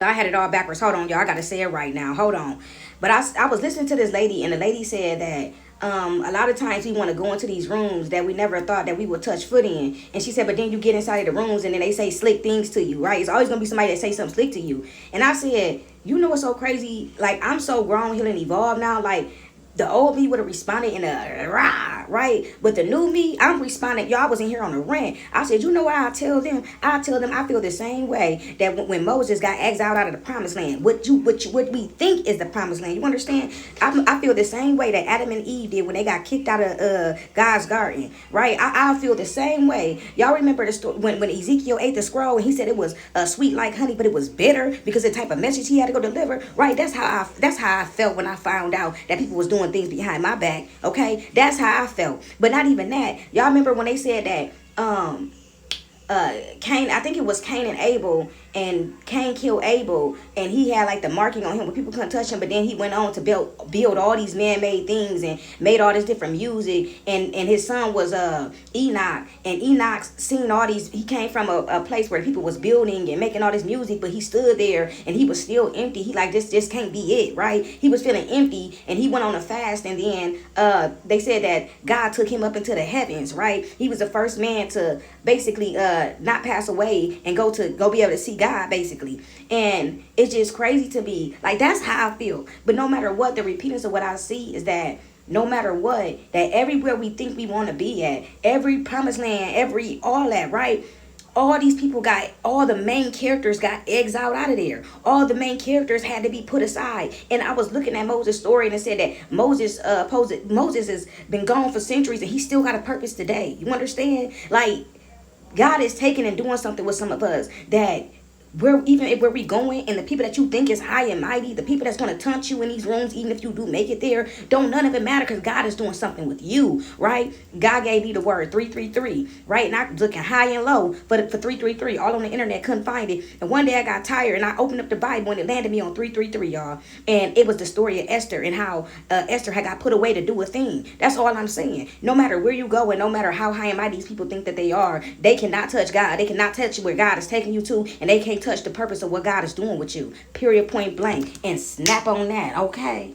I had it all backwards. Hold on, y'all. I gotta say it right now. Hold on. But I was listening to this lady, and the lady said that a lot of times we want to go into these rooms that we never thought that we would touch foot in. And she said, but then you get inside of the rooms and then they say slick things to you, right? It's always gonna be somebody that say something slick to you. And I said, you know what's so crazy? Like, I'm so grown, healed, and evolved now. Like, the old me would have responded in a rah, right? But the new me, I'm responding. Y'all wasn't here on a rant. I said, you know what I tell them? I tell them I feel the same way that when Moses got exiled out of the promised land, what we think is the promised land. You understand? I feel the same way that Adam and Eve did when they got kicked out of God's garden, right? I feel the same way. Y'all remember the story when Ezekiel ate the scroll and he said it was sweet like honey, but it was bitter because of the type of message he had to go deliver, right? That's how I felt when I found out that people was doing things behind my back. Okay, that's how I felt. But not even that. Y'all remember when they said that Cain, I think it was Cain and Abel, and Cain killed Abel, and he had like the marking on him where people couldn't touch him. But then he went on to build all these man-made things and made all this different music. And his son was Enoch, and Enoch seen all these. He came from a place where people was building and making all this music, but he stood there and he was still empty. He like, this can't be it, right? He was feeling empty, and he went on a fast. And then they said that God took him up into the heavens, right? He was the first man to basically not pass away and go be able to see God, basically. And it's just crazy to me. Like, that's how I feel. But no matter what, the repeatance of what I see is that no matter what, that everywhere we think we want to be at, every promised land, all that, right? All these people all the main characters got exiled out of there. All the main characters had to be put aside. And I was looking at Moses' story, and it said that Moses has been gone for centuries, and he still got a purpose today. You understand? Like, God is taking and doing something with some of us that where we going, and the people that you think is high and mighty, the people that's going to taunt you in these rooms, even if you do make it there, none of it matter, because God is doing something with you, right? God gave you the word 333, right? And I was looking high and low for 333 all on the internet, couldn't find it. And one day I got tired and I opened up the Bible and it landed me on 333, y'all. And it was the story of Esther and how Esther had got put away to do a thing. That's all I'm saying. No matter where you go and no matter how high and mighty these people think that they are, they cannot touch God. They cannot touch where God is taking you to, and they can't touch the purpose of what God is doing with you. Period, point blank. And snap on that, okay?